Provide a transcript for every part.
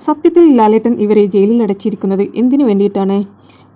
സത്യത്തിൽ ലാലേട്ടൻ ഇവരെ ജയിലിൽ അടച്ചിരിക്കുന്നത് എന്തിനു വേണ്ടിയിട്ടാണ്?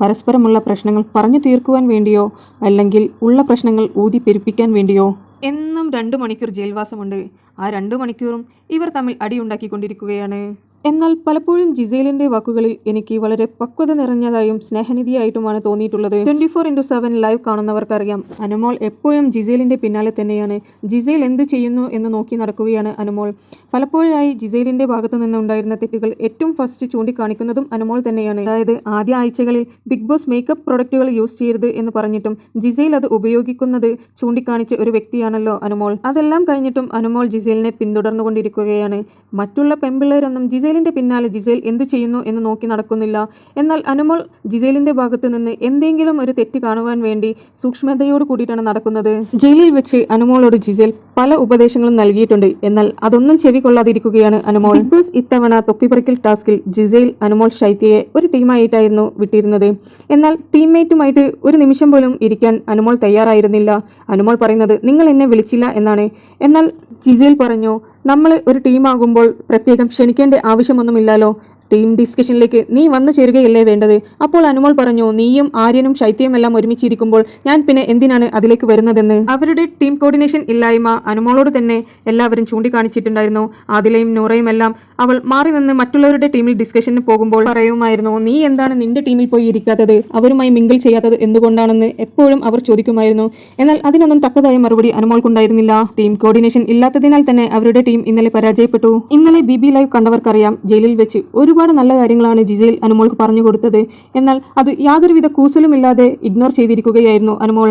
പരസ്പരമുള്ള പ്രശ്നങ്ങൾ പറഞ്ഞു തീർക്കുവാൻ വേണ്ടിയോ അല്ലെങ്കിൽ ഉള്ള പ്രശ്നങ്ങൾ ഊതി പെരുപ്പിക്കാൻ വേണ്ടിയോ? എന്നും 2 മണിക്കൂർ ജയിൽവാസമുണ്ട്. ആ 2 മണിക്കൂറും ഇവർ തമ്മിൽ അടിയുണ്ടാക്കിക്കൊണ്ടിരിക്കുകയാണ്. എന്നാൽ പലപ്പോഴും ജിസേലിന്റെ വാക്കുകളിൽ എനിക്ക് വളരെ പക്വത നിറഞ്ഞതായും സ്നേഹനിധിയായിട്ടുമാണ് തോന്നിയിട്ടുള്ളത്. 24/7 ലൈവ് കാണുന്നവർക്കറിയാം, അനുമോൾ എപ്പോഴും ജിസേലിന്റെ പിന്നാലെ തന്നെയാണ്. ജിസേൽ എന്ത് ചെയ്യുന്നു എന്ന് നോക്കി നടക്കുകയാണ് അനുമോൾ. പലപ്പോഴായി ജിസേലിന്റെ ഭാഗത്തു നിന്നുണ്ടായിരുന്ന തെറ്റുകൾ ഏറ്റവും ഫസ്റ്റ് ചൂണ്ടിക്കാണിക്കുന്നതും അനുമോൾ തന്നെയാണ്. അതായത് ആദ്യ ആഴ്ചകളിൽ ബിഗ് ബോസ് മേക്കപ്പ് പ്രൊഡക്റ്റുകൾ യൂസ് ചെയ്യരുത് എന്ന് പറഞ്ഞിട്ടും ജിസേൽ അത് ഉപയോഗിക്കുന്നത് ചൂണ്ടിക്കാണിച്ച ഒരു വ്യക്തിയാണല്ലോ അനുമോൾ. അതെല്ലാം കഴിഞ്ഞിട്ടും അനുമോൾ ജിസേലിനെ പിന്തുടർന്നുകൊണ്ടിരിക്കുകയാണ്. മറ്റുള്ള പെൺപിള്ളേരൊന്നും ജിസേലിന്റെ പിന്നാലെ ജിസേൽ എന്തു ചെയ്യുന്നു എന്ന് നോക്കി നടക്കുന്നില്ല. എന്നാൽ അനുമോൾ ജിസേലിന്റെ ഭാഗത്ത് നിന്ന് എന്തെങ്കിലും ഒരു തെറ്റ് കാണുവാൻ വേണ്ടി സൂക്ഷ്മതയോട് കൂടിയിട്ടാണ് നടക്കുന്നത്. ജയിലിൽ വെച്ച് അനുമോളോട് ജിസേൽ പല ഉപദേശങ്ങളും നൽകിയിട്ടുണ്ട്. എന്നാൽ അതൊന്നും ചെവി കൊള്ളാതിരിക്കുകയാണ് അനുമോൾ. ബിഗ് ബോസ് ഇത്തവണ തൊപ്പിപ്പറിക്കൽ ടാസ്കിൽ ജിസേൽ അനുമോൾ ശൈത്യയെ ഒരു ടീമായിട്ടായിരുന്നു വിട്ടിരുന്നത്. എന്നാൽ ടീംമേറ്റുമായിട്ട് ഒരു നിമിഷം പോലും ഇരിക്കാൻ അനുമോൾ തയ്യാറായിരുന്നില്ല. അനുമോൾ പറയുന്നത് നിങ്ങൾ എന്നെ വിളിച്ചില്ല എന്നാണ്. എന്നാൽ ജിസേൽ പറഞ്ഞു, നമ്മൾ ഒരു ടീമാകുമ്പോൾ പ്രത്യേകം ക്ഷണിക്കേണ്ട ആവശ്യമൊന്നുമില്ലല്ലോ. ടീം ഡിസ്കഷനിലേക്ക് നീ വന്നു ചേരുകയല്ലേ വേണ്ടത്. അപ്പോൾ അനുമോൾ പറഞ്ഞു, നീയും ആര്യനും ശൈത്യയും എല്ലാം ഒരുമിച്ചിരിക്കുമ്പോൾ ഞാൻ പിന്നെ എന്തിനാണ് അതിലേക്ക് വരുന്നതെന്ന്. അവരുടെ ടീം കോർഡിനേഷൻ ഇല്ലായ്മ അനുമോളോട് തന്നെ എല്ലാവരും ചൂണ്ടിക്കാണിച്ചിട്ടുണ്ടായിരുന്നു. ആദിലയും നൂറയും എല്ലാം അവൾ മാറി നിന്ന് മറ്റുള്ളവരുടെ ടീമിൽ ഡിസ്കഷന് പോകുമ്പോൾ പറയുമായിരുന്നു, നീ എന്താണ് നിന്റെ ടീമിൽ പോയി ഇരിക്കാത്തത്, അവരുമായി മിങ്കിൾ ചെയ്യാത്തത് എന്തുകൊണ്ടാണെന്ന് എപ്പോഴും അവർ ചോദിക്കുമായിരുന്നു. എന്നാൽ അതിനൊന്നും തക്കതായ മറുപടി അനുമോൾക്കുണ്ടായിരുന്നില്ല. ടീം കോർഡിനേഷൻ ഇല്ലാത്തതിനാൽ തന്നെ അവരുടെ ടീം ഇന്നലെ പരാജയപ്പെട്ടു. ഇന്നലെ BB ലൈവ് കണ്ടവർക്കറിയാം, ജയിലിൽ വെച്ച് ഒരുപാട് നല്ല കാര്യങ്ങളാണ് ജിസേൽ അനുമോൾക്ക് പറഞ്ഞു കൊടുത്തത്. എന്നാൽ അത് യാതൊരുവിധ കൂസലുമില്ലാതെ ഇഗ്നോർ ചെയ്തിരിക്കുകയായിരുന്നു അനുമോൾ.